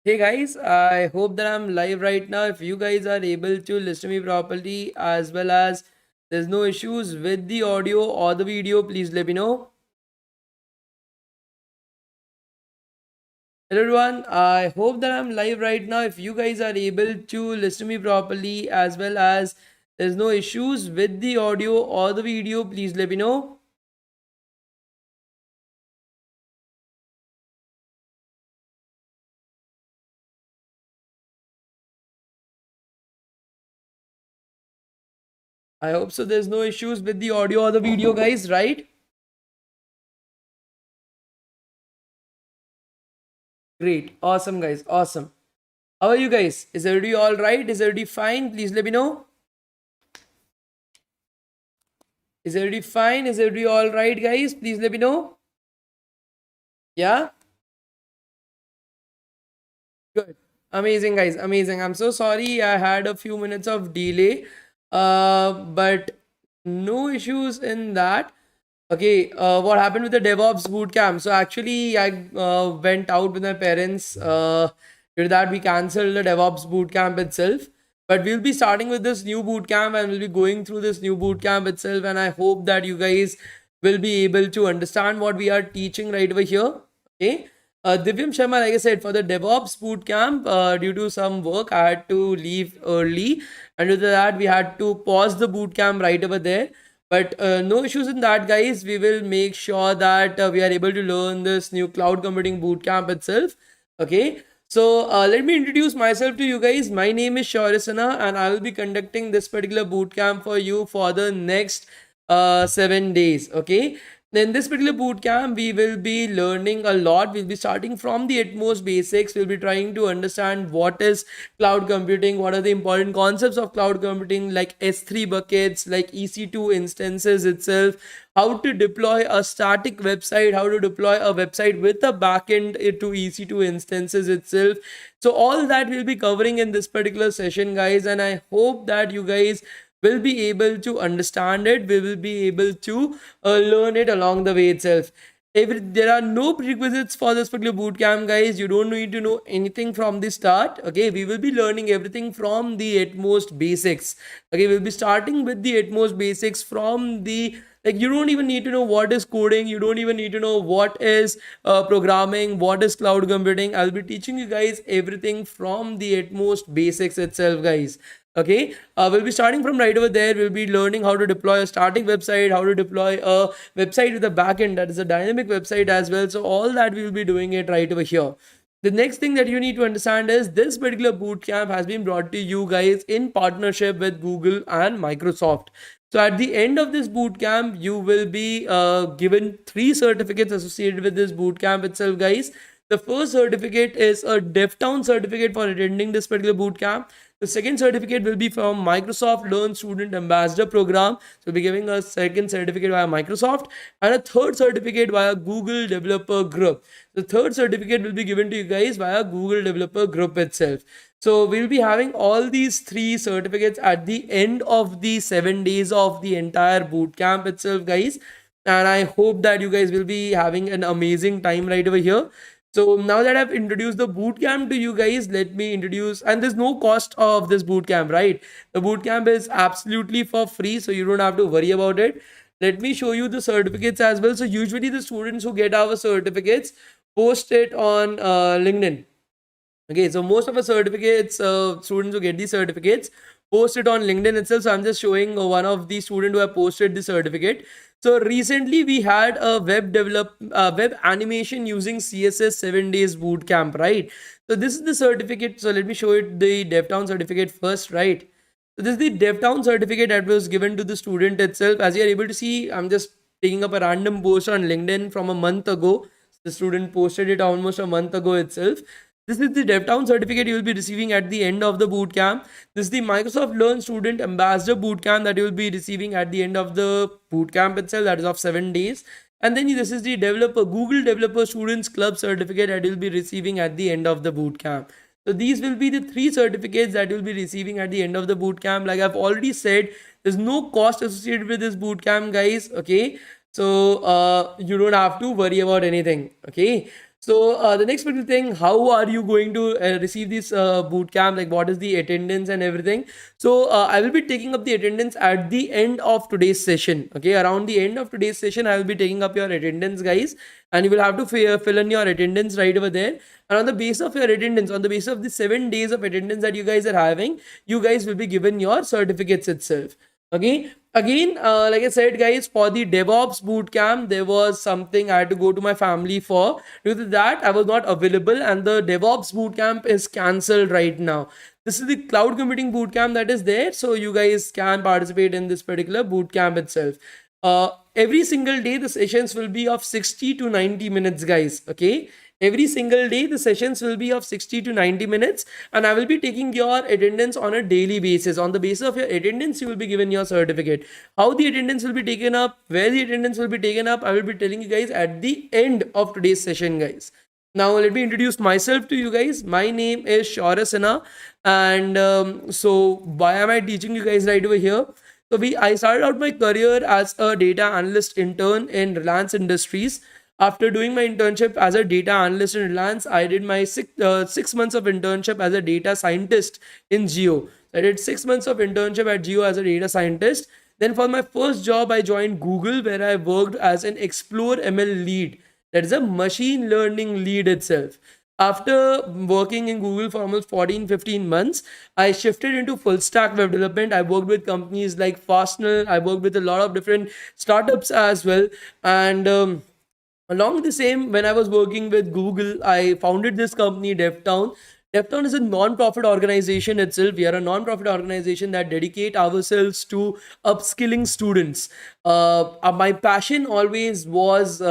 Hey guys, I hope that I'm live right now. If you guys are able to listen to me properly, as well as there's no issues with the audio or the video, please let me know. Hello everyone, I hope that I'm live right now. If you guys are able to listen to me properly, as well as there's no issues with the audio or the video, please let me know. I hope so. There's no issues with the audio or the video, guys, right? Great, awesome, guys, awesome. How are you guys? Is everybody all right? Is everybody fine? Please let me know. Is everybody fine? Is everybody all right, guys? Please let me know. Yeah, good. Amazing, guys. Amazing. I'm so sorry. I had a few minutes of delay, but no issues in that. Okay, what happened with the DevOps bootcamp? So actually, I went out with my parents. Due to that, we canceled the DevOps bootcamp itself. But we'll be starting with this new bootcamp, and we'll be going through this new bootcamp itself. And I hope that you guys will be able to understand what we are teaching right over here. Okay. Divyam Sharma, like I said, for the DevOps bootcamp, due to some work, I had to leave early. And due to that, we had to pause the bootcamp right over there. But no issues in that, guys. We will make sure that we are able to learn this new cloud computing bootcamp itself. Okay. So let me introduce myself to you guys. My name is Shaurisana, and I will be conducting this particular bootcamp for you for the next 7 days. Okay. In this particular bootcamp, we will be learning a lot. We'll be starting from the utmost basics. We'll be trying to understand what is cloud computing, what are the important concepts of cloud computing, like S3 buckets, like EC2 instances itself, how to deploy a static website, how to deploy a website with a backend to EC2 instances itself. So all that we'll be covering in this particular session, guys, and I hope that you guys will be able to understand it. We will be able to learn it along the way itself. There are no prerequisites for this particular bootcamp, guys. You don't need to know anything from the start. Okay, we will be learning everything from the utmost basics. Okay, we'll be starting with the utmost basics from the, like, you don't even need to know what is coding. You don't even need to know what is programming, what is cloud computing. I'll be teaching you guys everything from the utmost basics itself, guys. Okay, we'll be starting from right over there. We'll be learning how to deploy a static website, how to deploy a website with a backend that is a dynamic website as well. So all that we will be doing it right over here. The next thing that you need to understand is this particular bootcamp has been brought to you guys in partnership with Google and Microsoft. So at the end of this bootcamp, you will be given 3 certificates associated with this bootcamp itself, guys. The first certificate is a DevTown certificate for attending this particular bootcamp. The second certificate will be from Microsoft Learn Student Ambassador Program. So we'll be giving a second certificate via Microsoft, and a third certificate via Google Developer Group. The third certificate will be given to you guys via Google Developer Group itself. So we'll be having all these 3 certificates at the end of the 7 days of the entire bootcamp itself, guys. And I hope that you guys will be having an amazing time right over here. So now that I've introduced the bootcamp to you guys, let me introduce, and there's no cost of this bootcamp, right? The bootcamp is absolutely for free, so you don't have to worry about it. Let me show you the certificates as well. So usually the students who get our certificates post it on LinkedIn. Okay, so most of the certificates, students who get these certificates post it on LinkedIn itself. So I'm just showing one of the student who have posted the certificate. So recently we had a web animation using CSS 7 days bootcamp, right? So this is the certificate. So let me show it the DevTown certificate first, right? So this is the DevTown certificate that was given to the student itself. As you are able to see, I'm just taking up a random post on LinkedIn from a month ago. The student posted it almost a month ago itself. This is the DevTown certificate you will be receiving at the end of the bootcamp. This is the Microsoft Learn Student Ambassador Bootcamp that you will be receiving at the end of the bootcamp itself, that is of 7 days. And then this is the Google Developer Students Club certificate that you'll be receiving at the end of the bootcamp. So these will be the 3 certificates that you'll be receiving at the end of the bootcamp. Like I've already said, there's no cost associated with this bootcamp, guys. Okay, so you don't have to worry about anything. Okay. So the next particular thing, how are you going to receive this boot camp? Like, what is the attendance and everything? So I will be taking up the attendance at the end of today's session. Okay, around the end of today's session, I will be taking up your attendance, guys, and you will have to fill in your attendance right over there. And on the basis of your attendance, on the basis of the 7 days of attendance that you guys are having, you guys will be given your certificates itself. Okay, again, like I said, guys, for the DevOps bootcamp, there was something I had to go to my family for. Due to that, I was not available, and the DevOps bootcamp is cancelled right now. This is the cloud computing bootcamp that is there, so you guys can participate in this particular bootcamp itself. Every single day, the sessions will be of 60 to 90 minutes, guys. Okay, every single day the sessions will be of 60 to 90 minutes, and I will be taking your attendance on a daily basis. On the basis of your attendance, you will be given your certificate. How the attendance will be taken up, where the attendance will be taken up, I will be telling you guys at the end of today's session, guys. Now let me introduce myself to you guys. My name is Shaurya, and so why am I teaching you guys right over here? So I started out my career as a data analyst intern in Reliance Industries. After doing my internship as a data analyst in Reliance, I did my 6 months of internship as a data scientist in Geo. I did 6 months of internship at Geo as a data scientist. Then for my first job, I joined Google, where I worked as an Explore ML lead. That is a machine learning lead itself. After working in Google for almost 14-15 months, I shifted into full stack web development. I worked with companies like Fastnell. I worked with a lot of different startups as well. And along the same, when I was working with Google, I founded this company, DevTown. DevTown is a non-profit organization itself. We are a non-profit organization that dedicate ourselves to upskilling students. My passion always was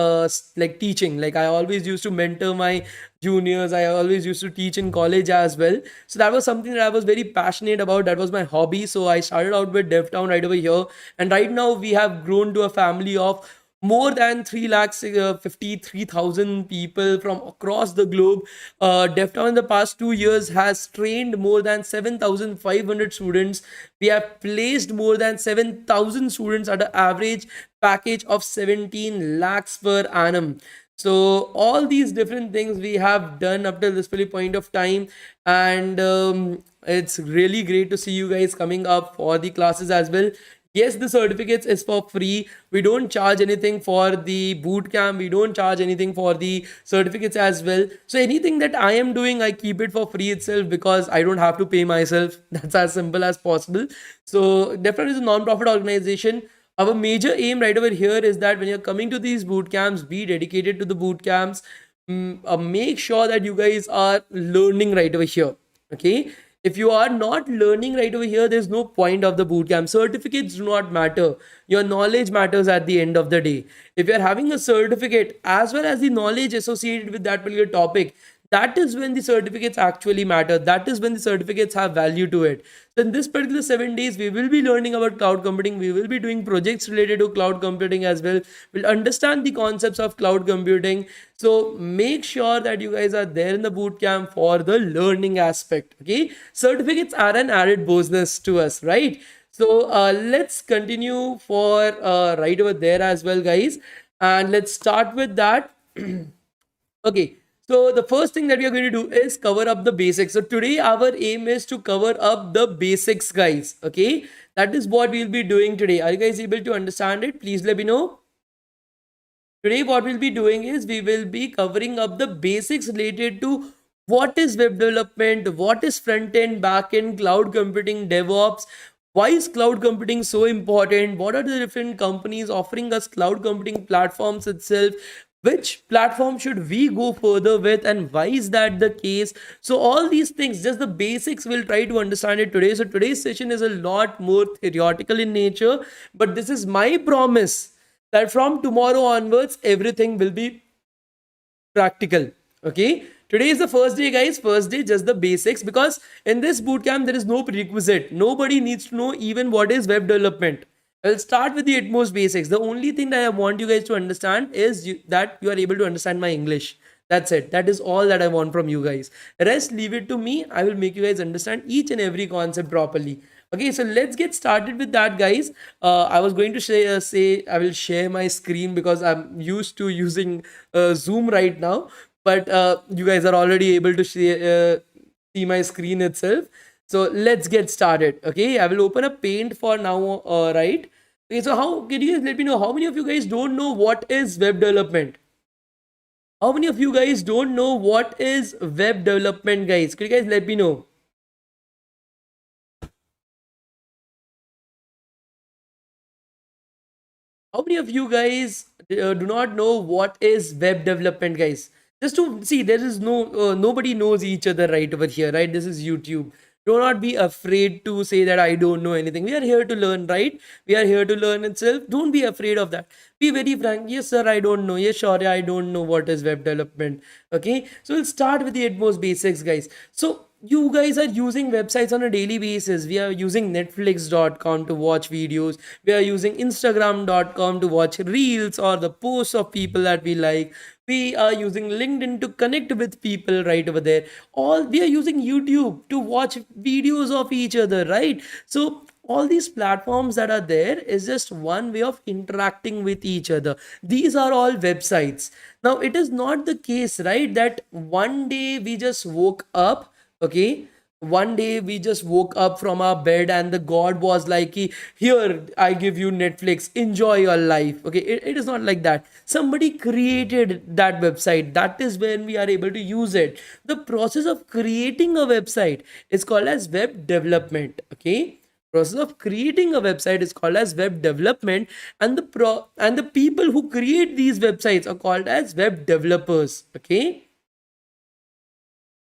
like teaching. Like, I always used to mentor my juniors. I always used to teach in college as well. So that was something that I was very passionate about. That was my hobby. So I started out with DevTown right over here. And right now we have grown to a family of more than 3,53,000 people from across the globe. DevTown in the past 2 years has trained more than 7,500 students. We have placed more than 7,000 students at an average package of 17 lakhs per annum. So all these different things we have done up till this very point of time, and it's really great to see you guys coming up for the classes as well. Yes, the certificates is for free. We don't charge anything for the boot camp. We don't charge anything for the certificates as well. So anything that I am doing, I keep it for free itself, because I don't have to pay myself. That's as simple as possible. So definitely is a non-profit organization. Our major aim right over here is that when you're coming to these boot camps, be dedicated to the boot camps. Make sure that you guys are learning right over here. Okay, if you are not learning right over here, there's no point of the bootcamp. Certificates do not matter. Your knowledge matters at the end of the day. If you're having a certificate as well as the knowledge associated with that particular topic, that is when the certificates actually matter. That is when the certificates have value to it. So in this particular 7 days, we will be learning about cloud computing. We will be doing projects related to cloud computing as well. We'll understand the concepts of cloud computing. So make sure that you guys are there in the bootcamp for the learning aspect. Okay, certificates are an added bonus to us, right? So let's continue for right over there as well, guys, and let's start with that. Okay, so the first thing that we are going to do is cover up the basics. So today our aim is to cover up the basics, guys. Okay, that is what we'll be doing today. Are you guys able to understand it? Please let me know. Today what we'll be doing is we will be covering up the basics related to what is web development, what is front end, back end, cloud computing, DevOps. Why is cloud computing so important? What are the different companies offering us cloud computing platforms itself? Which platform should we go further with, and why is that the case? So all these things, just the basics, we'll try to understand it today. So today's session is a lot more theoretical in nature, but this is my promise that from tomorrow onwards everything will be practical. Okay, today is the first day, guys. First day, just the basics, because in this bootcamp there is no prerequisite. Nobody needs to know even what is web development. I'll start with the utmost basics. The only thing that I want you guys to understand is that you are able to understand my English. That's it. That is all that I want from you guys. Rest, leave it to me. I will make you guys understand each and every concept properly. Okay, so let's get started with that, guys. I was going to say I will share my screen because I'm used to using Zoom right now. but you guys are already able to see my screen itself. So let's get started. Okay, I will open a paint for now, right? Okay, so how can you guys let me know how many of you guys don't know what is web development? How many of you guys don't know what is web development, guys? Could you guys let me know? How many of you guys do not know what is web development, guys? Just to see, there is nobody knows each other right over here, right? This is YouTube. Do not be afraid to say that I don't know anything. We are here to learn, right? We are here to learn itself. Don't be afraid of that. Be very frank. Yes, sir, I don't know. Yes, sure, I don't know what is web development. Okay, so we'll start with the utmost basics, guys. So you guys are using websites on a daily basis. We are using netflix.com to watch videos. We are using instagram.com to watch reels or the posts of people that we like. We are using LinkedIn to connect with people right over there. All we are using YouTube to watch videos of each other, right? So all these platforms that are there is just one way of interacting with each other. These are all websites. Now it is not the case, right, that one day we just woke up. Okay, one day we just woke up from our bed and the god was like, here, I give you Netflix, enjoy your life. Okay, it is not like that. Somebody created that website. That is when we are able to use it. The process of creating a website is called as web development. Okay, process of creating a website is called as web development, and the people who create these websites are called as web developers. Okay,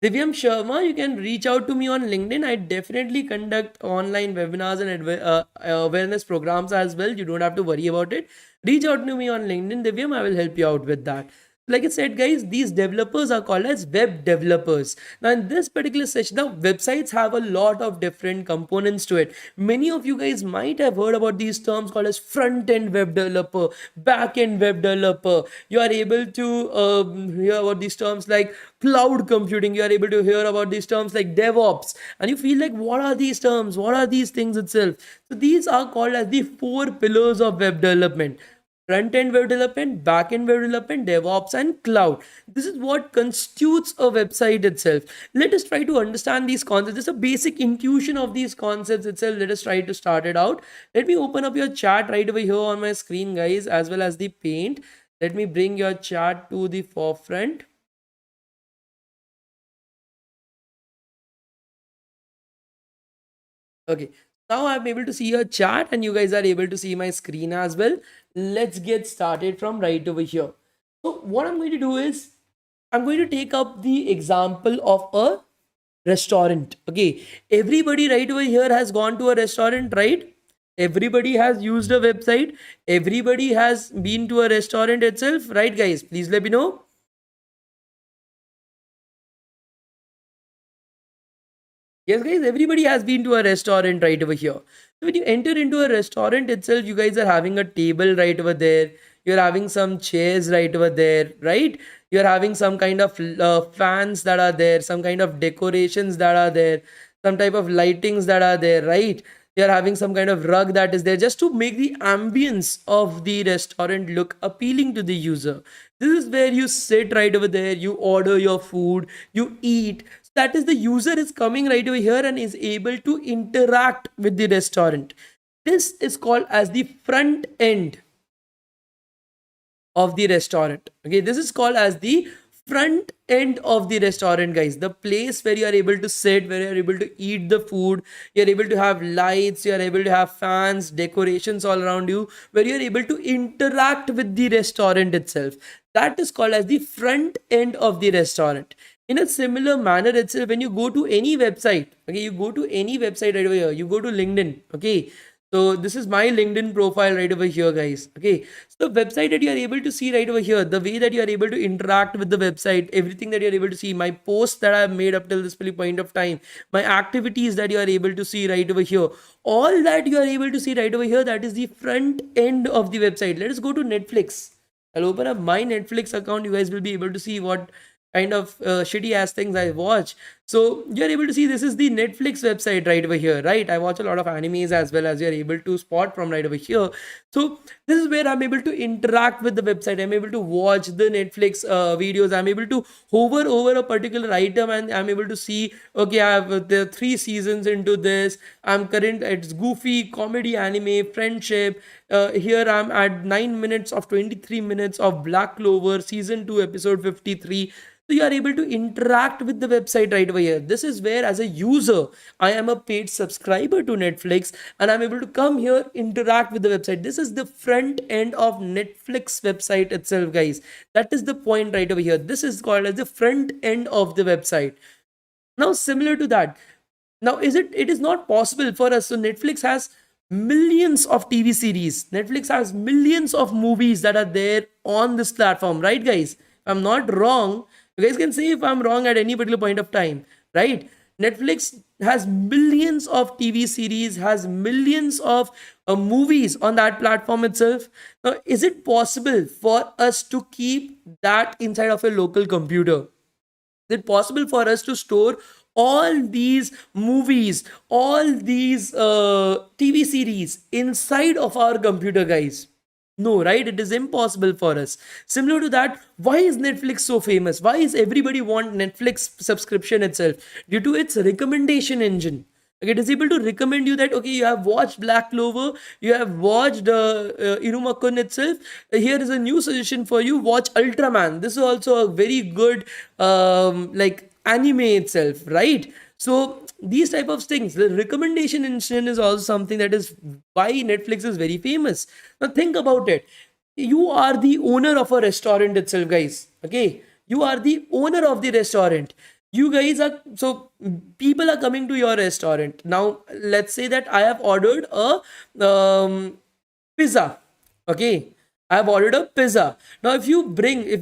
Divyam Sharma, you can reach out to me on LinkedIn. I definitely conduct online webinars and awareness programs as well. You don't have to worry about it. Reach out to me on LinkedIn, Divyam. I will help you out with that. Like I said, guys, these developers are called as web developers. Now, in this particular session, now websites have a lot of different components to it. Many of you guys might have heard about these terms called as front-end web developer, back-end web developer. You are able to hear about these terms like cloud computing. You are able to hear about these terms like DevOps. And you feel like, what are these terms? What are these things itself? So these are called as the four pillars of web development: front end web development, back end web development, DevOps, and cloud. This is what constitutes a website itself. Let us try to understand these concepts. Just a basic intuition of these concepts itself. Let us try to start it out. Let me open up your chat right over here on my screen, guys, as well as the paint. Let me bring your chat to the forefront. Okay, now I'm able to see your chat and you guys are able to see my screen as well. Let's get started from right over here. So what I'm going to do is I'm going to take up the example of a restaurant. Okay, everybody right over here has gone to a restaurant, right? Everybody has used a website. Everybody has been to a restaurant itself, right, guys? Please let me know. Yes, guys, everybody has been to a restaurant right over here. So when you enter into a restaurant itself, you guys are having a table right over there. You're having some chairs right over there, right? You're having some kind of fans that are there, some kind of decorations that are there, some type of lightings that are there, right? You're having some kind of rug that is there just to make the ambience of the restaurant look appealing to the user. This is where you sit right over there, you order your food, you eat. That is, the user is coming right over here and is able to interact with the restaurant. This is called as the front end of the restaurant. Okay, this is called as the front end of the restaurant, guys. The place where you are able to sit, where you are able to eat the food, you are able to have lights, you are able to have fans, decorations all around you, where you are able to interact with the restaurant itself. That is called as the front end of the restaurant. In a similar manner itself, when you go to any website, okay, you go to any website right over here, you go to LinkedIn. Okay, so this is my LinkedIn profile right over here, guys. Okay, so the website that you are able to see right over here, the way that you are able to interact with the website, everything that you are able to see, my posts that I have made up till this point of time, my activities that you are able to see right over here, all that you are able to see right over here, that is the front end of the website. Let us go to Netflix. I'll open up my Netflix account. You guys will be able to see what kind of shitty ass things I watch. So you're able to see this is the Netflix website right over here, right? I watch a lot of animes as well, as you're able to spot from right over here. So this is where I'm able to interact with the website. I'm able to watch the Netflix videos. I'm able to hover over a particular item and I'm able to see, okay, I have the 3 seasons into this. It's goofy, comedy, anime, friendship. Here I'm at 9 minutes of 23 minutes of Black Clover, season 2, episode 53. So you are able to interact with the website right over here. This is where, as a user, I am a paid subscriber to Netflix and I'm able to come here, interact with the website. This is the front end of Netflix website itself, guys. That is the point right over here. This is called as the front end of the website. Now, similar to that, now it is not possible for us. So Netflix has millions of TV series. Netflix has millions of movies that are there on this platform, right, guys? If I'm not wrong, you guys can say if I'm wrong at any particular point of time, right? Netflix has millions of TV series, has millions of movies on that platform itself. Now, is it possible for us to keep that inside of a local computer? Is it possible for us to store all these movies, all these TV series inside of our computer, guys? No, right? It is impossible for us. Similar to that, why is Netflix so famous? Why is everybody want Netflix subscription itself? Due to its recommendation engine. Okay, it is able to recommend you that, okay, you have watched Black Clover, you have watched Irumakun itself. Here is a new suggestion for you. Watch Ultraman. This is also a very good like anime itself, right? So these type of things, the recommendation engine is also something that is why Netflix is very famous. Now think about it. You are the owner of a restaurant itself, guys. Okay, you are the owner of the restaurant. You guys are, so people are coming to your restaurant. Now let's say that I have ordered a pizza. Okay, I have ordered a pizza. Now, if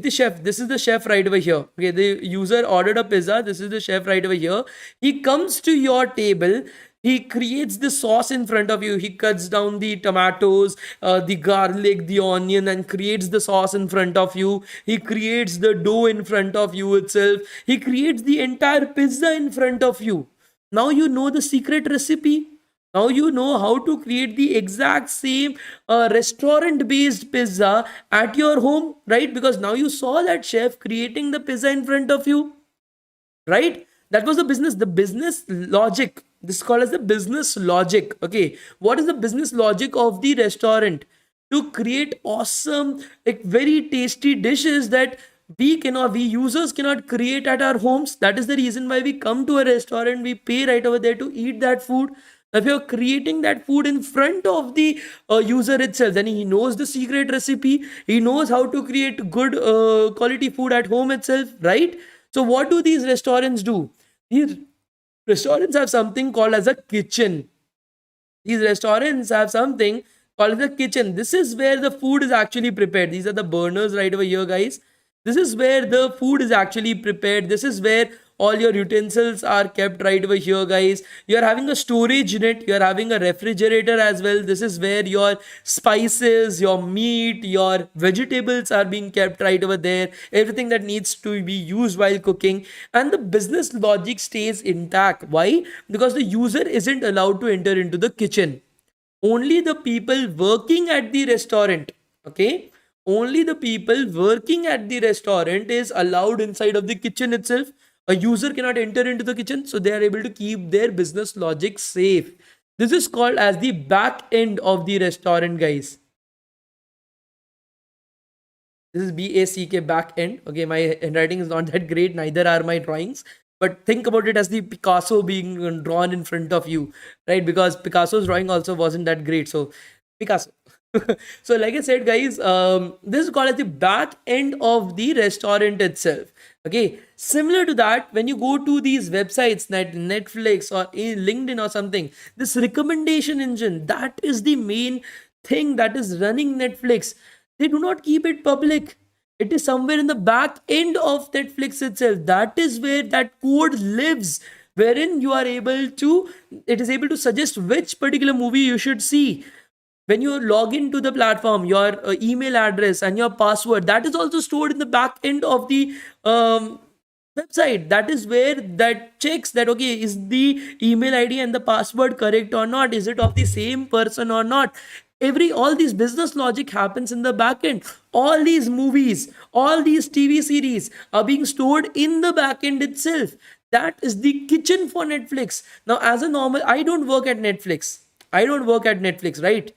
the chef, this is the chef right over here. Okay, the user ordered a pizza. This is the chef right over here. He comes to your table. He creates the sauce in front of you. He cuts down the tomatoes, the garlic, the onion, and creates the sauce in front of you. He creates the dough in front of you itself. He creates the entire pizza in front of you. Now you know the secret recipe. Now you know how to create the exact same restaurant based pizza at your home, right? Because now you saw that chef creating the pizza in front of you, right? That was the business logic. This is called as the business logic. Okay, what is the business logic of the restaurant? To create awesome, like very tasty dishes that we users cannot create at our homes. That is the reason why we come to a restaurant, we pay right over there to eat that food. If you're creating that food in front of the user itself, then he knows the secret recipe, he knows how to create good quality food at home itself, right? So what do these restaurants do? These restaurants have something called as a kitchen. These restaurants have something called as a kitchen. This is where the food is actually prepared. These are the burners right over here, guys. This is where the food is actually prepared. This is where all your utensils are kept right over here, guys. You're having a storage unit, you're having a refrigerator as well. This is where your spices, your meat, your vegetables are being kept right over there. Everything that needs to be used while cooking, and the business logic stays intact. Why? Because the user isn't allowed to enter into the kitchen. Only the people working at the restaurant, okay, only the people working at the restaurant is allowed inside of the kitchen itself. A user cannot enter into the kitchen, so they are able to keep their business logic safe. This is called as the back end of the restaurant, guys. This is BACK, back end. Okay, my handwriting is not that great, neither are my drawings. But think about it as the Picasso being drawn in front of you, right? Because Picasso's drawing also wasn't that great. So, Picasso. So, like I said, guys, this is called as the back end of the restaurant itself. Okay, similar to that, when you go to these websites, Netflix or LinkedIn or something, this recommendation engine, that is the main thing that is running Netflix. They do not keep it public. It is somewhere in the back end of Netflix itself. That is where that code lives, wherein you are able to, it is able to suggest which particular movie you should see. When you log into the platform, your email address and your password, that is also stored in the back end of the website. That is where that checks that, okay, is the email ID and the password correct or not, is it of the same person or not. All these business logic happens in the backend. All these movies, all these TV series are being stored in the backend itself. That is the kitchen for Netflix. Now, as a normal, I don't work at Netflix, right?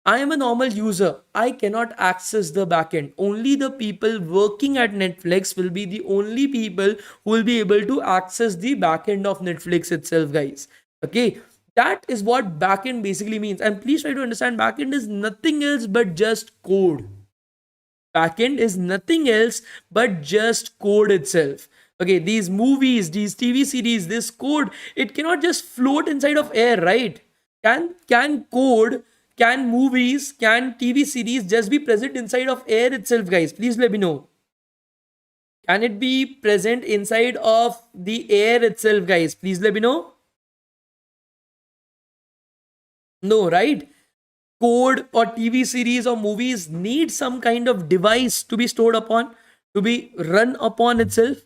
I am a normal user. I cannot access the backend. Only the people working at Netflix will be the only people who will be able to access the backend of Netflix itself, guys. Okay. That is what backend basically means. And please try to understand, backend is nothing else but just code. Backend is nothing else but just code itself. Okay, these movies, these TV series, this code, it cannot just float inside of air, right? Can code, can movies, can TV series just be present inside of air itself, guys? Please let me know. Can it be present inside of the air itself, guys? Please let me know. No, right? Code or TV series or movies need some kind of device to be stored upon, to be run upon itself.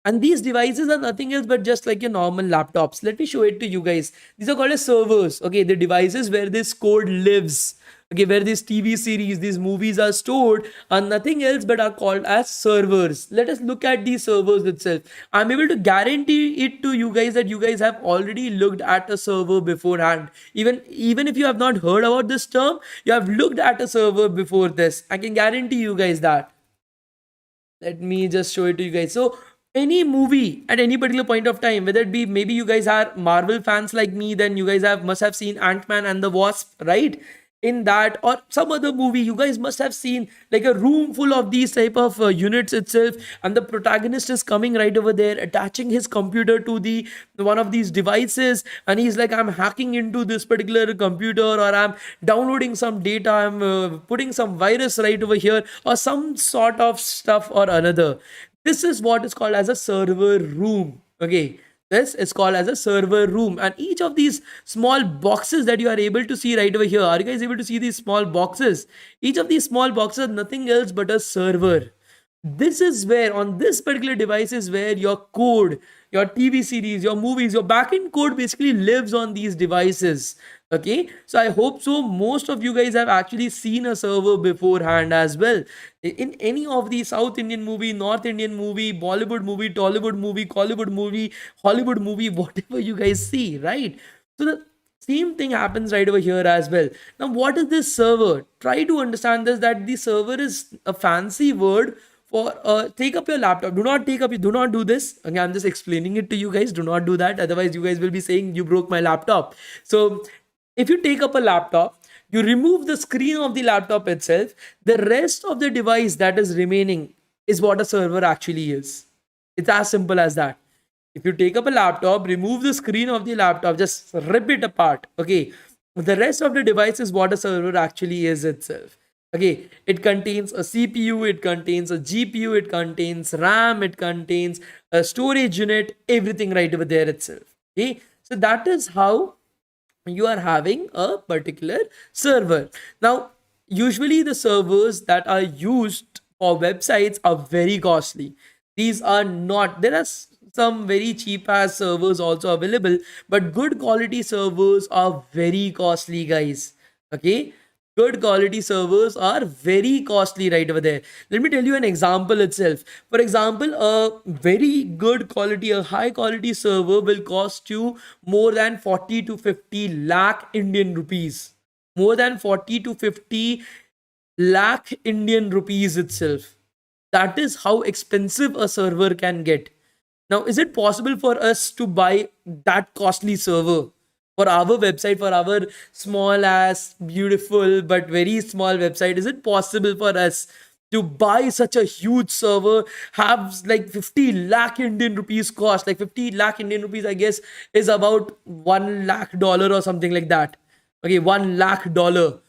And these devices are nothing else but just like your normal laptops. Let me show it to you guys. These are called as servers. Okay, the devices where this code lives. Okay, where these TV series, these movies are stored are nothing else but are called as servers. Let us look at these servers itself. I'm able to guarantee it to you guys that you guys have already looked at a server beforehand. Even if you have not heard about this term, you have looked at a server before this. I can guarantee you guys that. Let me just show it to you guys. So any movie at any particular point of time, whether it be, maybe you guys are Marvel fans like me, then you guys must have seen Ant-Man and the Wasp, right? In that, or some other movie, you guys must have seen like a room full of these type of units itself, and the protagonist is coming right over there, attaching his computer to the one of these devices, and he's like, I'm hacking into this particular computer, or I'm downloading some data, I'm putting some virus right over here, or some sort of stuff or another. This is what is called as a server room. Okay, this is called as a server room, and each of these small boxes that you are able to see right over here, are you guys able to see these small boxes? Each of these small boxes are nothing else but a server. This is where, on this particular device, is where your code, your TV series, your movies, your backend code basically lives on these devices. Okay, so I hope so most of you guys have actually seen a server beforehand as well. In any of the South Indian movie, North Indian movie, Bollywood movie, Tollywood movie, Collywood movie, Hollywood movie, whatever you guys see, right? So the same thing happens right over here as well. Now, what is this server? Try to understand this, that the server is a fancy word for take up your laptop. Do not do this. Okay, I'm just explaining it to you guys. Do not do that. Otherwise, you guys will be saying you broke my laptop. So if you take up a laptop, you remove the screen of the laptop itself, the rest of the device that is remaining is what a server actually is. It's as simple as that. If you take up a laptop, remove the screen of the laptop, just rip it apart. Okay, the rest of the device is what a server actually is itself. Okay, it contains a CPU, it contains a GPU, it contains RAM, it contains a storage unit, everything right over there itself. Okay, so that is how you are having a particular server. Now, usually the servers that are used for websites are very costly. These are not, there are some very cheap ass servers also available, but good quality servers are very costly, guys. Okay, good quality servers are very costly right over there. Let me tell you an example itself. For example, a very good quality, a high quality server will cost you more than 40 to 50 lakh Indian rupees. More than 40 to 50 lakh Indian rupees itself. That is how expensive a server can get. Now, is it possible for us to buy that costly server for our website, for our small ass, beautiful, but very small website? Is it possible for us to buy such a huge server, have like 50 lakh Indian rupees cost? Like 50 lakh Indian rupees, I guess, is about $1 lakh or something like that. Okay, $1 lakh.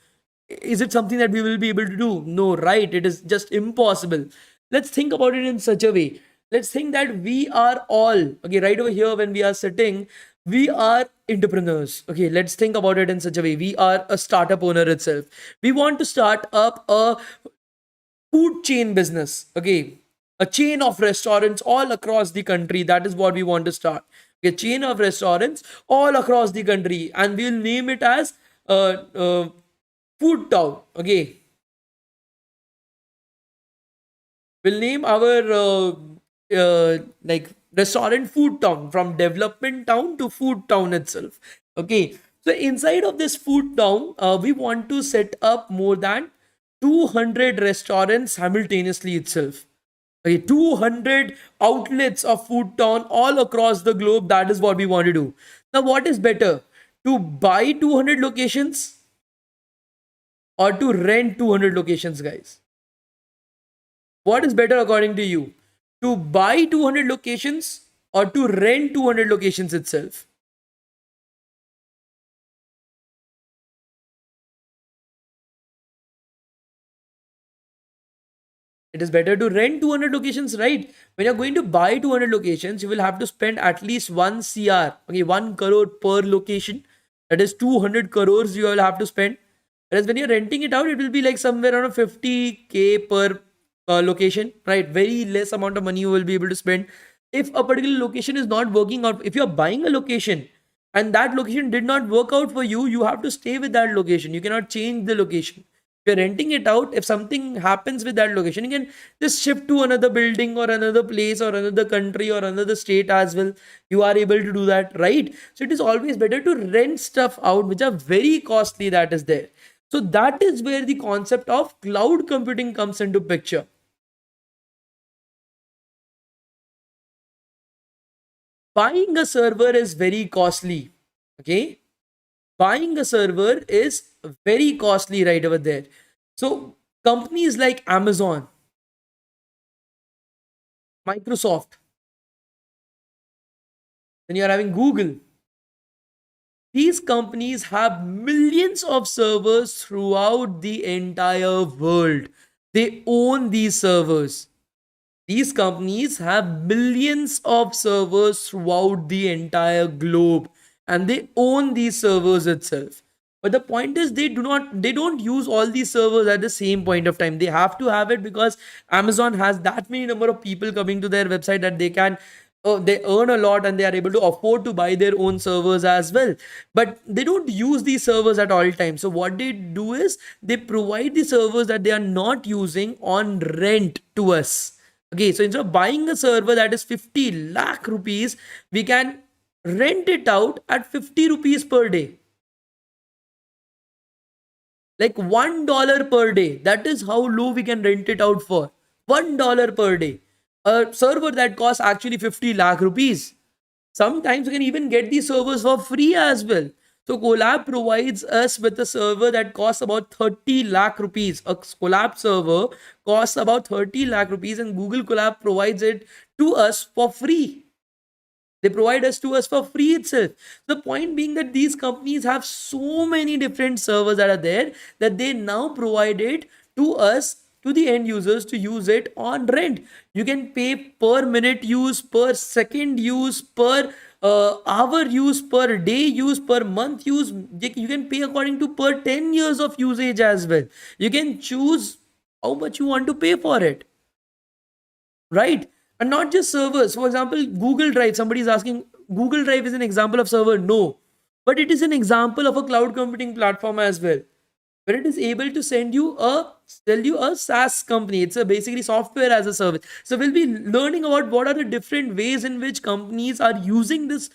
Is it something that we will be able to do? No, right? It is just impossible. Let's think about it in such a way. Let's think that we are all, okay, right over here when we are sitting, we are entrepreneurs. Okay, let's think about it in such a way. We are a startup owner itself. We want to start up a food chain business. Okay, a chain of restaurants all across the country. That is what we want to start. A chain of restaurants all across the country, and we'll name it as Food Town. Okay, we'll name our like restaurant Food Town, from development town to Food Town itself. Okay, so inside of this Food Town, we want to set up more than 200 restaurants simultaneously itself. Okay, 200 outlets of Food Town all across the globe. That is what we want to do. Now, what is better, to buy 200 locations or to rent 200 locations, guys? What is better according to you? To buy 200 locations or to rent 200 locations itself? It is better to rent 200 locations, right? When you're going to buy 200 locations, you will have to spend at least 1 CR, okay, 1 crore per location. That is 200 crores you will have to spend. Whereas when you're renting it out, it will be like somewhere around 50K per location, right? Very less amount of money you will be able to spend. If a particular location is not working out, if you're buying a location and that location did not work out for you, you have to stay with that location. You cannot change the location. If you're renting it out, if something happens with that location, you can just shift to another building or another place or another country or another state as well. You are able to do that, right? So it is always better to rent stuff out which are very costly, that is there. So that is where the concept of cloud computing comes into picture. Buying a server is very costly. Okay, buying a server is very costly right over there. So companies like Amazon, Microsoft, then you're having Google, these companies have millions of servers throughout the entire world. They own these servers. These companies have millions of servers throughout the entire globe, and they own these servers itself. But the point is, they don't use all these servers at the same point of time. They have to have it because Amazon has that many number of people coming to their website that they can they earn a lot and they are able to afford to buy their own servers as well. But they don't use these servers at all times. So what they do is they provide the servers that they are not using on rent to us. Okay, so instead of buying a server that is 50 lakh rupees, we can rent it out at 50 rupees per day. Like $1 per day. That is how low we can rent it out for. $1 per day. A server that costs actually 50 lakh rupees. Sometimes we can even get these servers for free as well. So Collab provides us with a server that costs about 30 lakh rupees. A Collab server costs about 30 lakh rupees, and Google Collab provides it to us for free. They provide us to us for free itself. The point being that these companies have so many different servers that are there that they now provide it to us, to the end users, to use it on rent. You can pay per minute use, per second use, per hour use, per day use, per month use. You can pay according to per 10 years of usage as well. You can choose how much you want to pay for it, right? And not just servers. For example, Google Drive. Somebody is asking, Google Drive is an example of server. No, but it is an example of a cloud computing platform as well, where it is able to sell you a SaaS company. It's a basically software as a service. So we'll be learning about what are the different ways in which companies are using this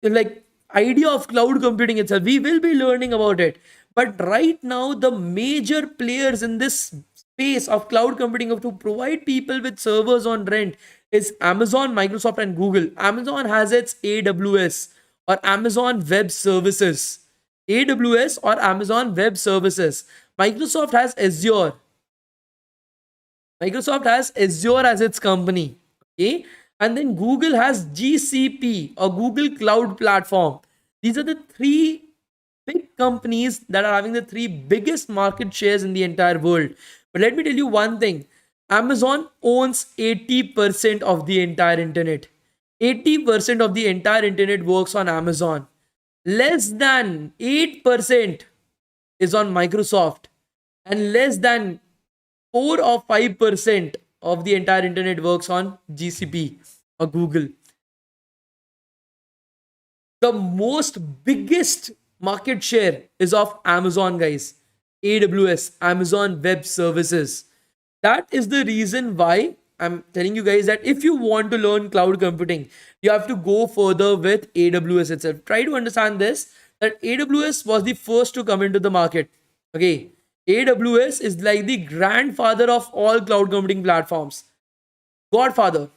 like idea of cloud computing itself. We will be learning about it. But right now, the major players in this space of cloud computing to provide people with servers on rent is Amazon, Microsoft, and Google. Amazon has its AWS or Amazon Web Services. AWS or Amazon Web Services. Microsoft has Azure. Microsoft has Azure as its company. Okay. And then Google has GCP or Google Cloud Platform. These are the three big companies that are having the three biggest market shares in the entire world. But let me tell you one thing. Amazon owns 80% of the entire internet. 80% of the entire internet works on Amazon. Less than 8% is on Microsoft, and less than 4 or 5% of the entire internet works on GCP or Google. The most biggest market share is of Amazon, guys. AWS, Amazon Web Services. That is the reason why I'm telling you guys that if you want to learn cloud computing, you have to go further with AWS itself. Try to understand this, that AWS was the first to come into the market. Okay. AWS is like the grandfather of all cloud computing platforms. Godfather.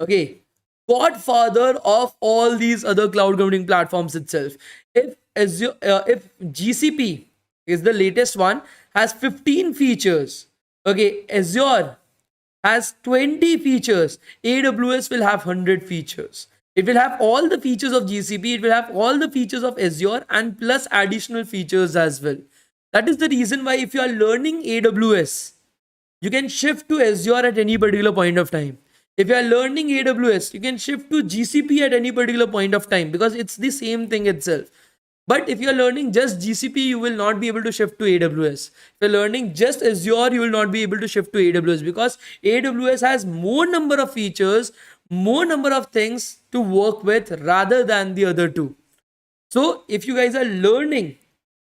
Okay, godfather of all these other cloud computing platforms itself. If GCP is the latest one, has 15 features. Okay, Azure has 20 features. AWS will have 100 features. It will have all the features of GCP. It will have all the features of Azure and plus additional features as well. That is the reason why if you are learning AWS, you can shift to Azure at any particular point of time. If you are learning AWS, you can shift to GCP at any particular point of time because it's the same thing itself. But if you are learning just GCP, you will not be able to shift to AWS. If you're learning just Azure, you will not be able to shift to AWS because AWS has more number of features, more number of things to work with rather than the other two. So if you guys are learning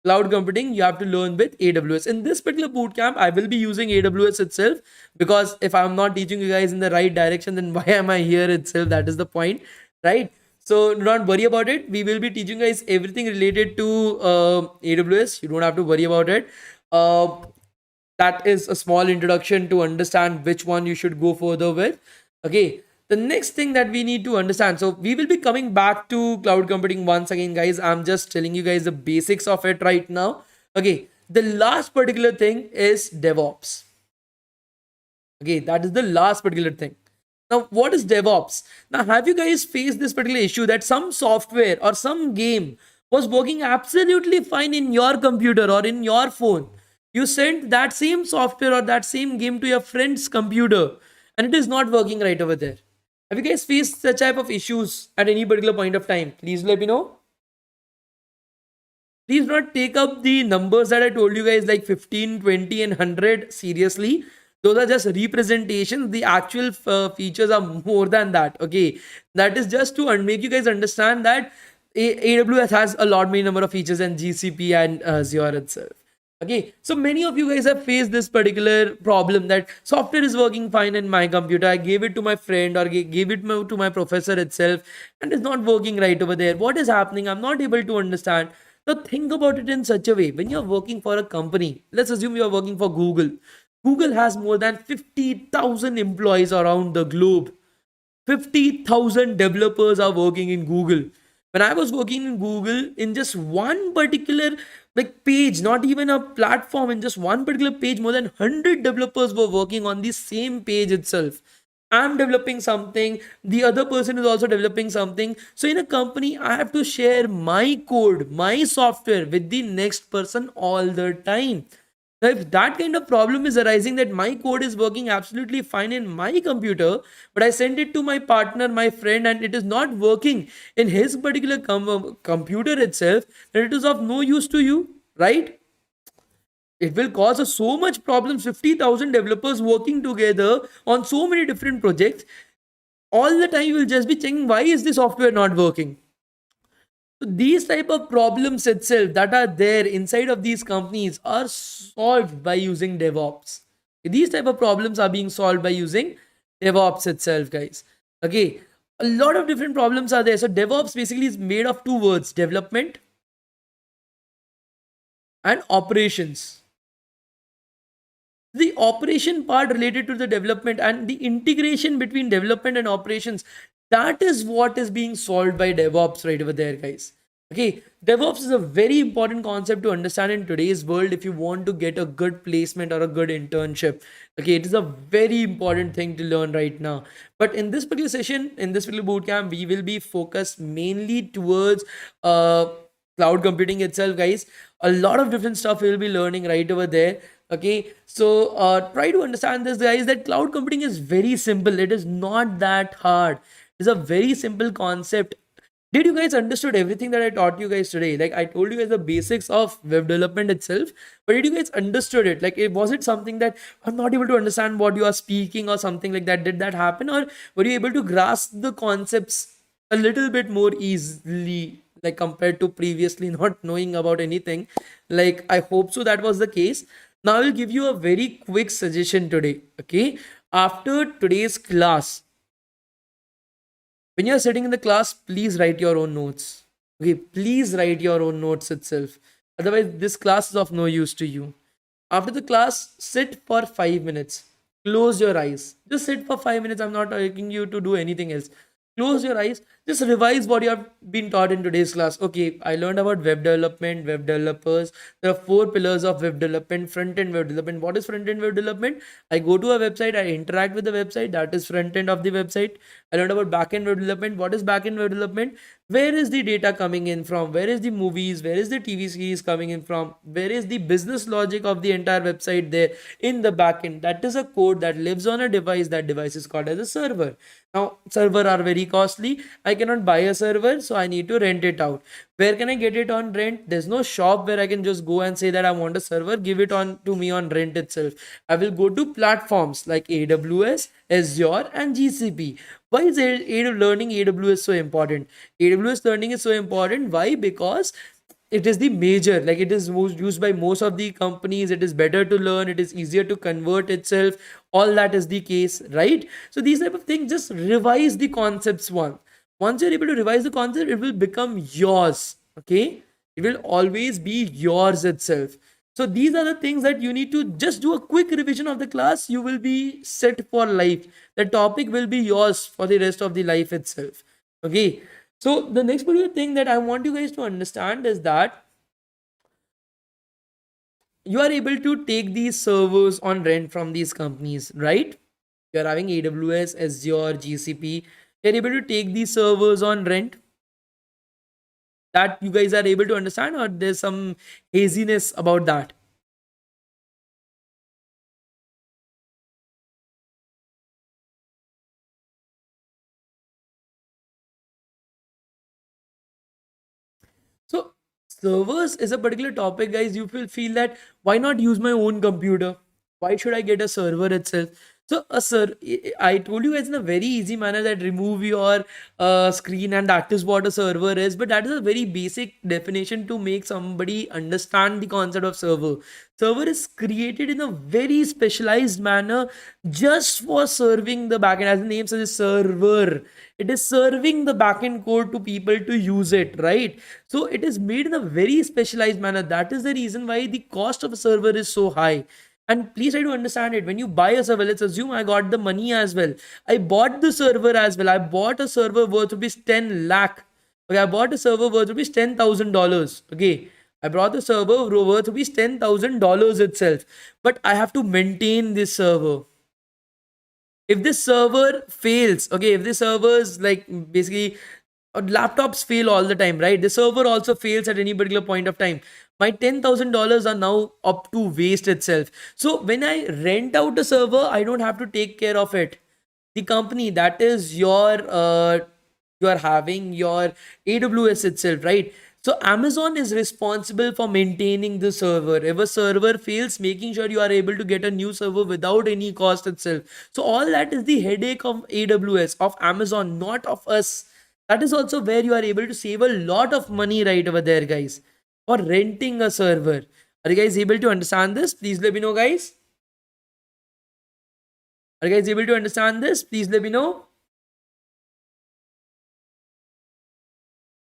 cloud computing, you have to learn with AWS. In this particular bootcamp, I will be using AWS itself because if I'm not teaching you guys in the right direction, then why am I here itself? That is the point, right? So do not worry about it. We will be teaching guys everything related to AWS. You don't have to worry about it. That is a small introduction to understand which one you should go further with. Okay. The next thing that we need to understand, so we will be coming back to cloud computing once again, guys. I'm just telling you guys the basics of it right now. Okay, the last particular thing is DevOps. Okay, that is the last particular thing. Now, what is DevOps? Now, have you guys faced this particular issue that some software or some game was working absolutely fine in your computer or in your phone? You sent that same software or that same game to your friend's computer and it is not working right over there. Have you guys faced such type of issues at any particular point of time? Please let me know. Please not take up the numbers that I told you guys like 15, 20 and 100 seriously. Those are just representations. The actual features are more than that. Okay. That is just to make you guys understand that AWS has a lot many number of features than GCP and Azure itself. Okay, so many of you guys have faced this particular problem that software is working fine in my computer. I gave it to my friend or gave it to my professor itself and it's not working right over there. What is happening? I'm not able to understand. Now think about it in such a way. When you're working for a company, let's assume you're working for Google. Google has more than 50,000 employees around the globe. 50,000 developers are working in Google. When I was working in Google, in just one particular like page, not even a platform, in just one particular page, more than 100 developers were working on the same page itself. I'm developing something, the other person is also developing something. So in a company, I have to share my code, my software with the next person all the time. Now, if that kind of problem is arising that my code is working absolutely fine in my computer, but I send it to my partner, my friend, and it is not working in his particular computer itself, then it is of no use to you, right? It will cause us so much problems. 50,000 developers working together on so many different projects. All the time you will just be checking, why is the software not working? So these type of problems itself that are there inside of these companies are solved by using DevOps. These type of problems are being solved by using DevOps itself, guys. Okay, a lot of different problems are there. So DevOps basically is made of two words: development and operations. The operation part related to the development and the integration between development and operations, that is what is being solved by DevOps right over there, guys. Okay, DevOps is a very important concept to understand in today's world if you want to get a good placement or a good internship. Okay, it is a very important thing to learn right now. But in this particular session, in this particular bootcamp, we will be focused mainly towards cloud computing itself, guys. A lot of different stuff we will be learning right over there. Okay, so try to understand this, guys, that cloud computing is very simple. It is not that hard. It's a very simple concept. Did you guys understood everything that I taught you guys today? Like I told you guys the basics of web development itself, but did you guys understood it? Like, was it something that I'm not able to understand what you are speaking or something like that? Did that happen, or were you able to grasp the concepts a little bit more easily, like compared to previously not knowing about anything? Like I hope so that was the case. Now I'll give you a very quick suggestion today. Okay, after today's class, when you're sitting in the class, please write your own notes. Okay, please write your own notes itself. Otherwise, this class is of no use to you. After the class, sit for 5 minutes. Close your eyes. Just sit for 5 minutes. I'm not asking you to do anything else. Close your eyes. Just revise what you have been taught in today's class. Okay, I learned about web development, web developers. There are 4 pillars of web development. Front end web development. What is front end web development? I go to a website, I interact with the website. That is front end of the website. I learned about backend web development. What is backend web development? Where is the data coming in from? Where is the movies? Where is the TV series coming in from? Where is the business logic of the entire website there in the backend? That is a code that lives on a device. That device is called as a server. Now, server are very costly. I cannot buy a server, so I need to rent it out. Where can I get it on rent? There's no shop where I can just go and say that I want a server, give it on to me on rent itself. I will go to platforms like AWS, Azure, and GCP. Why is learning AWS so important? AWS learning is so important. Why? Because it is the major, like it is most used by most of the companies. It is better to learn, it is easier to convert itself. All that is the case, right? So these type of things, just revise the concepts once you're able to revise the concept, it will become yours. Okay, it will always be yours itself. So these are the things that you need to just do a quick revision of the class. You will be set for life. The topic will be yours for the rest of the life itself. Okay, so the next particular thing that I want you guys to understand is that you are able to take these servers on rent from these companies, right? You're having AWS, Azure, GCP. You're able to take these servers on rent. That you guys are able to understand, or there's some haziness about that? So servers is a particular topic, guys. You will feel that why not use my own computer? Why should I get a server itself? So I told you guys in a very easy manner that remove your screen, and that is what a server is. But that is a very basic definition to make somebody understand the concept of server. Server is created in a very specialized manner just for serving the backend. As the name says, server. It is serving the backend code to people to use it, right? So it is made in a very specialized manner. That is the reason why the cost of a server is so high. And please try to understand it. When you buy a server, let's assume I got the money as well. I bought the server as well. I bought a server worth rupees 10 lakh. Okay, I bought a server worth rupees $10,000. Okay, I brought the server worth rupees $10,000 itself. But I have to maintain this server. If this server fails, okay, if this servers like basically laptops fail all the time, right? The server also fails at any particular point of time. My $10,000 are now up to waste itself. So when I rent out a server, I don't have to take care of it. The company, that is your you are having your AWS itself, right? So Amazon is responsible for maintaining the server. If a server fails, making sure you are able to get a new server without any cost itself. So all that is the headache of AWS, of Amazon, not of us. That is also where you are able to save a lot of money right over there, guys, for renting a server. Are you guys able to understand this? Please let me know, guys. Are you guys able to understand this? Please let me know.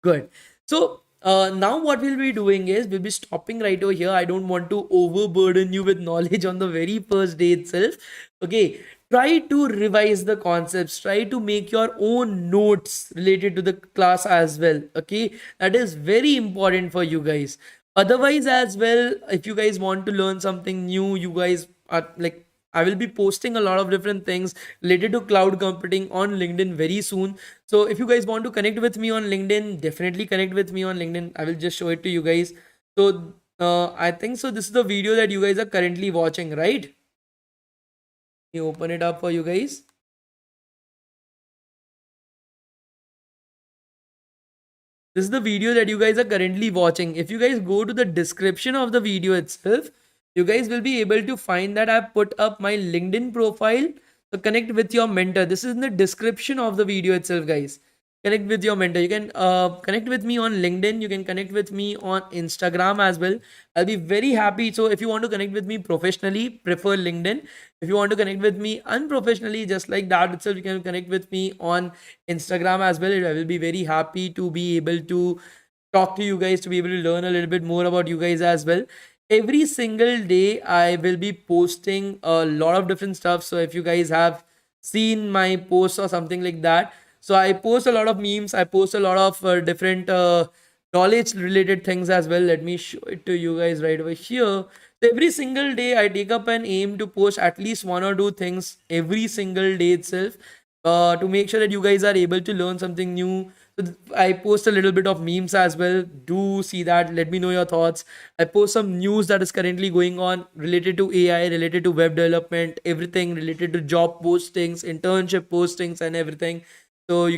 Good. So now what we'll be doing is we'll be stopping right over here. I don't want to overburden you with knowledge on the very first day itself. Okay. Try to revise the concepts. Try to make your own notes related to the class as well. Okay. That is very important for you guys. Otherwise, as well, if you guys want to learn something new, you guys are like, I will be posting a lot of different things related to cloud computing on LinkedIn very soon. So if you guys want to connect with me on LinkedIn, definitely connect with me on LinkedIn. I will just show it to you guys. So I think so. This is the video that you guys are currently watching, right? Let me open it up for you guys. This is the video that you guys are currently watching. If you guys go to the description of the video itself, you guys will be able to find that I've put up my LinkedIn profile. So connect with your mentor. This is in the description of the video itself, guys. Connect with your mentor. You can connect with me on LinkedIn. You can connect with me on Instagram as well. I'll be very happy. So if you want to connect with me professionally, prefer LinkedIn. If you want to connect with me unprofessionally, just like that itself, you can connect with me on Instagram as well. I will be very happy to be able to talk to you guys, to be able to learn a little bit more about you guys as well. Every single day I will be posting a lot of different stuff. So if you guys have seen my posts or something like that, so I post a lot of memes, I post a lot of different knowledge related things as well. Let me show it to you guys right over here. So every single day I take up an aim to post at least one or two things every single day itself, to make sure that you guys are able to learn something new. So I post a little bit of memes as well. Do see that. Let me know your thoughts. I post some news that is currently going on related to AI, related to web development, everything related to job postings, internship postings, and everything. So you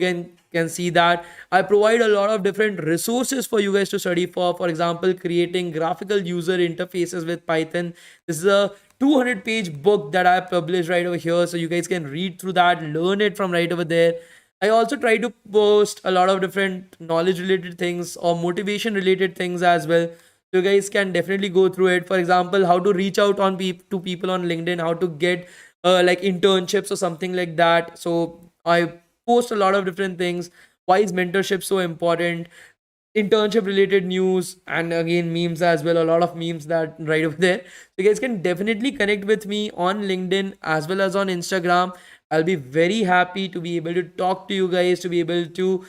can see that I provide a lot of different resources for you guys to study for. For example, creating graphical user interfaces with Python. This is a 200-page book that I published right over here, so you guys can read through that, learn it from right over there. I also try to post a lot of different knowledge related things or motivation related things as well. So you guys can definitely go through it. For example, how to reach out on to people on LinkedIn, how to get like internships or something like that. So I post a lot of different things. Why is mentorship so important? Internship related news, and again memes as well. A lot of memes that right over there. So you guys can definitely connect with me on LinkedIn as well as on Instagram. I'll be very happy to be able to talk to you guys, to be able to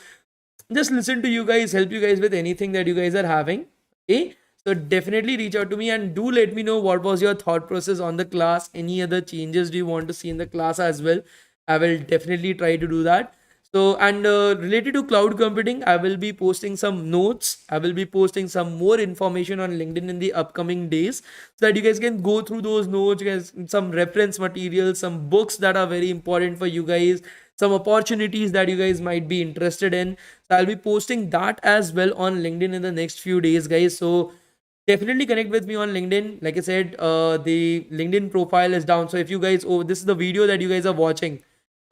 just listen to you guys, help you guys with anything that you guys are having. Okay, so definitely reach out to me and do let me know what was your thought process on the class. Any other changes do you want to see in the class as well? I will definitely try to do that. So, and related to cloud computing, I will be posting some notes. I will be posting some more information on LinkedIn in the upcoming days, so that you guys can go through those notes. You guys, some reference materials, some books that are very important for you guys, some opportunities that you guys might be interested in. So I'll be posting that as well on LinkedIn in the next few days, guys. So definitely connect with me on LinkedIn. Like I said, the LinkedIn profile is down. So if you guys, oh, this is the video that you guys are watching.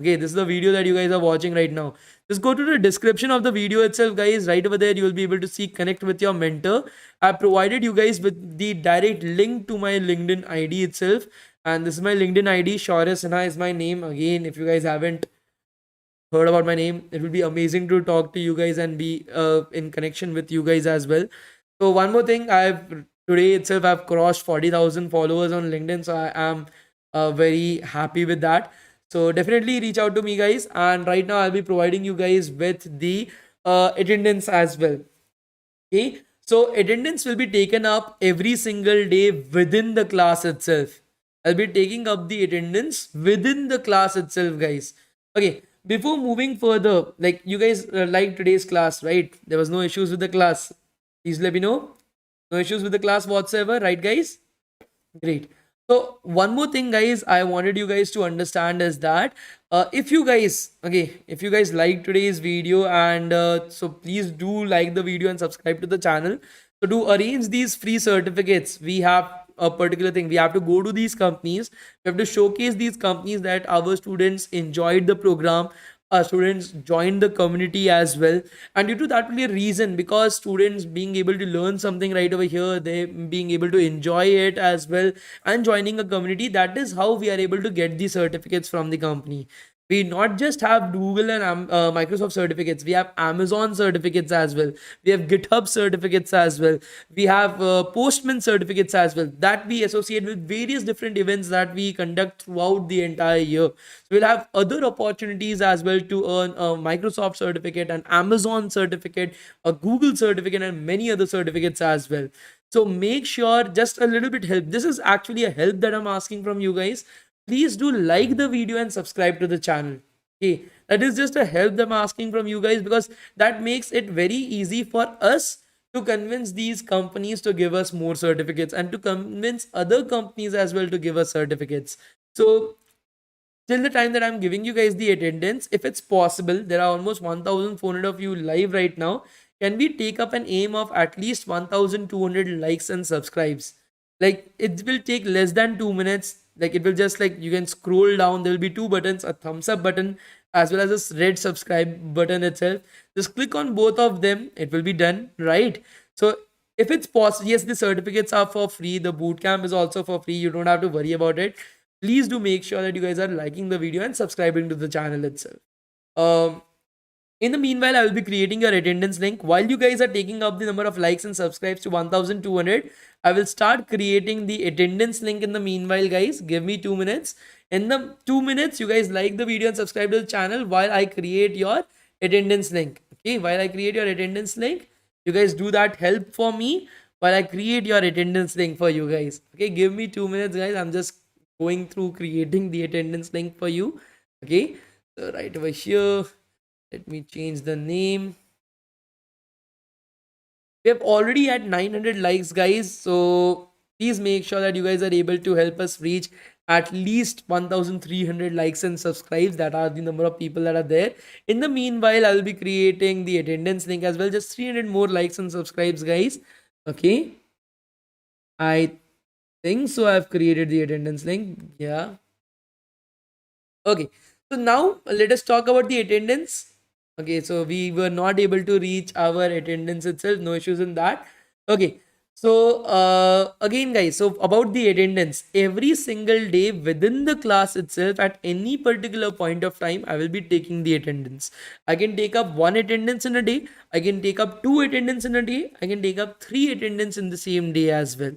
Okay, this is the video that you guys are watching right now. Just go to the description of the video itself, guys. Right over there, you will be able to see connect with your mentor. I provided you guys with the direct link to my LinkedIn ID itself. And this is my LinkedIn ID. Shaurya Sinha is my name. Again, if you guys haven't heard about my name, it will be amazing to talk to you guys and be in connection with you guys as well. So one more thing, today itself I've crossed 40,000 followers on LinkedIn, so I am very happy with that. So definitely reach out to me, guys. And right now I'll be providing you guys with the attendance as well. Okay, so attendance will be taken up every single day within the class itself. I'll be taking up the attendance within the class itself, guys. Okay, before moving further, like you guys like today's class, right? There was no issues with the class. Please let me know. No issues with the class whatsoever, right, guys? Great. So one more thing, guys, I wanted you guys to understand is that if you guys, okay, if you guys like today's video, and so please do like the video and subscribe to the channel. So to arrange these free certificates, we have a particular thing. We have to go to these companies. We have to showcase these companies that our students enjoyed the program. Students joined the community as well, and due to that only reason, because students being able to learn something right over here, they being able to enjoy it as well, and joining a community, that is how we are able to get the certificates from the company. We not just have Google and Microsoft certificates, we have Amazon certificates as well, we have GitHub certificates as well, we have Postman certificates as well, that we associate with various different events that we conduct throughout the entire year. So we'll have other opportunities as well to earn a Microsoft certificate, an Amazon certificate, a Google certificate, and many other certificates as well. So make sure, just a little bit help, this is actually a help that I'm asking from you guys. Please do like the video and subscribe to the channel. Okay, that is just a help that I'm asking from you guys, because that makes it very easy for us to convince these companies to give us more certificates, and to convince other companies as well to give us certificates. So till the time that I'm giving you guys the attendance, if it's possible, there are almost 1,400 of you live right now. can we take up an aim of at least 1200 likes and subscribes? Like it will take less than 2 minutes. Like it will just, like, you can scroll down, there will be two buttons, a thumbs up button as well as a red subscribe button itself. Just click on both of them, it will be done, right? So if it's possible, yes, the certificates are for free, the bootcamp is also for free, you don't have to worry about it. Please do make sure that you guys are liking the video and subscribing to the channel itself. In the meanwhile, I will be creating your attendance link. While you guys are taking up the number of likes and subscribes to 1200, I will start creating the attendance link in the meanwhile, guys. Give me 2 minutes. In the 2 minutes, you guys like the video and subscribe to the channel while I create your attendance link. Okay, while I create your attendance link, you guys do that help for me while I create your attendance link for you guys. Okay, give me 2 minutes, guys. I'm just going through creating the attendance link for you. Okay, so right over here, let me change the name. We have already had 900 likes, guys, so please make sure that you guys are able to help us reach at least 1300 likes and subscribes. That are the number of people that are there. In the meanwhile, I will be creating the attendance link as well. Just 300 more likes and subscribes, guys. Okay, I think so. I've created the attendance link. Yeah. Okay, so now let us talk about the attendance. Okay, so we were not able to reach our attendance itself, no issues in that. Okay, so again, guys, so about the attendance, every single day within the class itself, at any particular point of time, I will be taking the attendance. I can take up 1 attendance in a day, I can take up 2 attendance in a day, I can take up 3 attendance in the same day as well.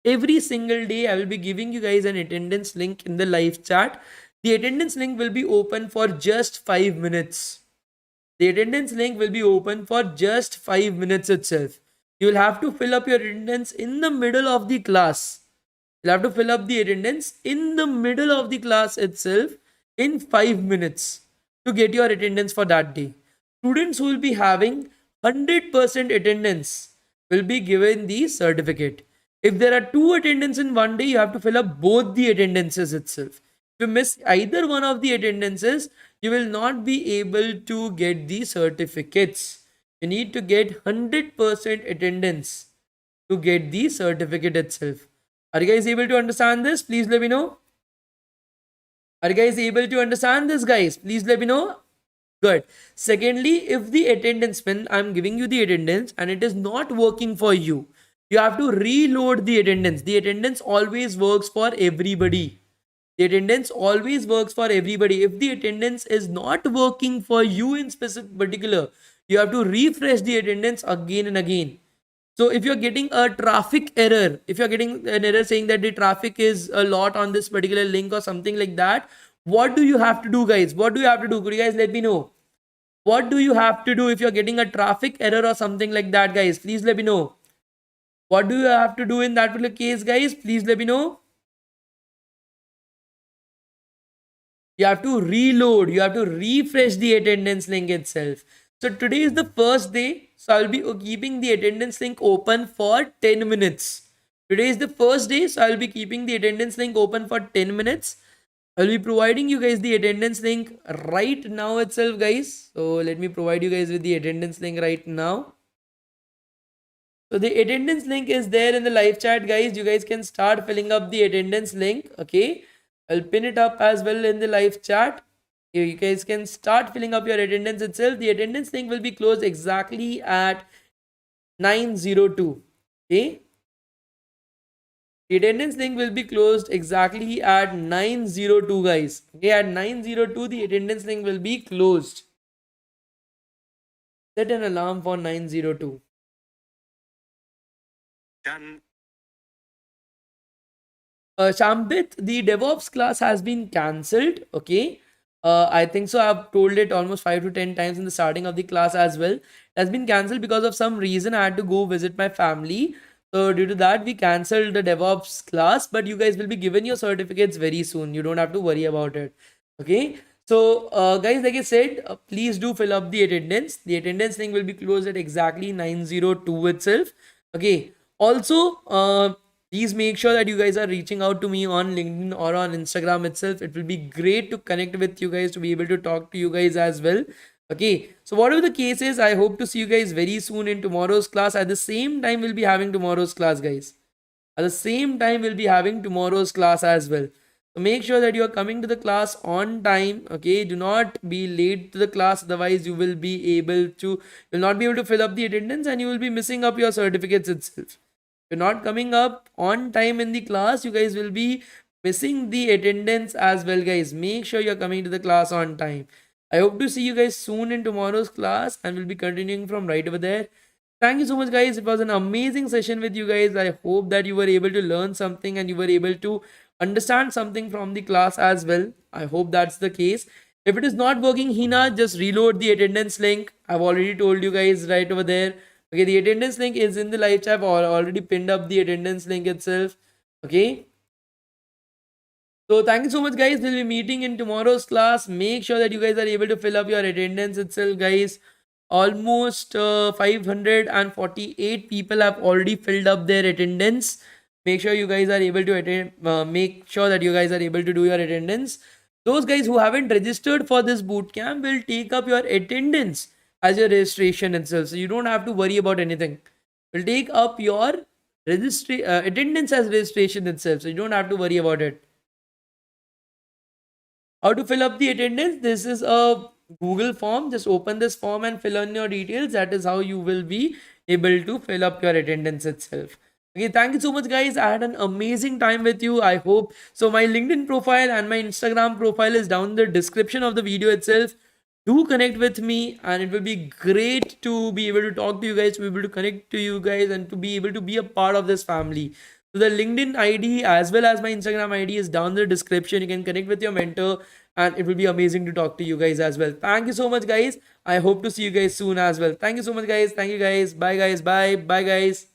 Every single day, I will be giving you guys an attendance link in the live chat. The attendance link will be open for just 5 minutes. The attendance link will be open for just 5 minutes itself. You will have to fill up your attendance in the middle of the class. You'll have to fill up the attendance in the middle of the class itself in 5 minutes to get your attendance for that day. Students who will be having 100% attendance will be given the certificate. If there are 2 attendance in one day, you have to fill up both the attendances itself. If you miss either one of the attendances, you will not be able to get the certificates. You need to get 100% attendance to get the certificate itself. Are you guys able to understand this? Please let me know. Are you guys able to understand this, guys? Please let me know. Good. Secondly, if the attendance, when I'm giving you the attendance and it is not working for you, you have to reload the attendance. The attendance always works for everybody. The attendance always works for everybody. If the attendance is not working for you in specific particular, you have to refresh the attendance again and again. So if you're getting a traffic error, if you're getting an error saying that the traffic is a lot on this particular link or something like that, what do you have to do, guys? What do you have to do? Could you guys let me know? What do you have to do if you're getting a traffic error or something like that, guys? Please let me know. What do you have to do in that particular case, guys? Please let me know. You have to reload, you have to refresh the attendance link itself. So today is the first day, so I'll be keeping the attendance link open for 10 minutes. Today is the first day, so I'll be keeping the attendance link open for 10 minutes. I'll be providing you guys the attendance link right now itself, guys. So let me provide you guys with the attendance link right now. So the attendance link is there in the live chat, guys. You guys can start filling up the attendance link. Okay, I'll pin it up as well in the live chat. You guys can start filling up your attendance itself. The attendance link will be closed exactly at 9:02. Okay, the attendance link will be closed exactly at 9:02, guys. Okay, at 9:02 the attendance link will be closed. Set an alarm for 9:02. Done. Shambit, the DevOps class has been cancelled. Okay, I think so. I've told it almost 5 to 10 times in the starting of the class as well. It has been cancelled because of some reason. I had to go visit my family. So due to that, we cancelled the DevOps class. But you guys will be given your certificates very soon. You don't have to worry about it. Okay. So guys, like I said, please do fill up the attendance. The attendance link will be closed at exactly 9:02 itself. Okay. Also, please make sure that you guys are reaching out to me on LinkedIn or on Instagram itself. It will be great to connect with you guys, to be able to talk to you guys as well. Okay, so whatever the case is, I hope to see you guys very soon in tomorrow's class. At the same time, we'll be having tomorrow's class, guys. At the same time, we'll be having tomorrow's class as well. So make sure that you are coming to the class on time. Okay, do not be late to the class, otherwise you will be able to, you'll not be able to fill up the attendance and you will be missing up your certificates itself. If you're not coming up on time in the class, you guys will be missing the attendance as well, guys. Make sure you're coming to the class on time. I hope to see you guys soon in tomorrow's class, and we'll be continuing from right over there. Thank you so much, guys. It was an amazing session with you guys. I hope that you were able to learn something and you were able to understand something from the class as well. I hope that's the case. If it is not working, Hina, just reload the attendance link. I've already told you guys right over there. Okay, the attendance link is in the live chat. I've already pinned up the attendance link itself. Okay. So thank you so much, guys. We'll be meeting in tomorrow's class. Make sure that you guys are able to fill up your attendance itself, guys. Almost 548 people have already filled up their attendance. Make sure you guys are able to attend. Make sure that you guys are able to do your attendance. Those guys who haven't registered for this bootcamp will take up your attendance as your registration itself. So you don't have to worry about anything. We'll take up your attendance as registration itself. So you don't have to worry about it. How to fill up the attendance? This is a Google form. Just open this form and fill in your details. That is how you will be able to fill up your attendance itself. Okay, thank you so much, guys. I had an amazing time with you. I hope so. My LinkedIn profile and my Instagram profile is down in the description of the video itself. Do connect with me, and it will be great to be able to talk to you guys, to be able to connect to you guys, and to be able to be a part of this family. So the LinkedIn ID as well as my Instagram ID is down in the description. You can connect with your mentor, and it will be amazing to talk to you guys as well. Thank you so much, guys. I hope to see you guys soon as well. Thank you so much, guys. Thank you, guys. Bye, guys. Bye. Bye, guys.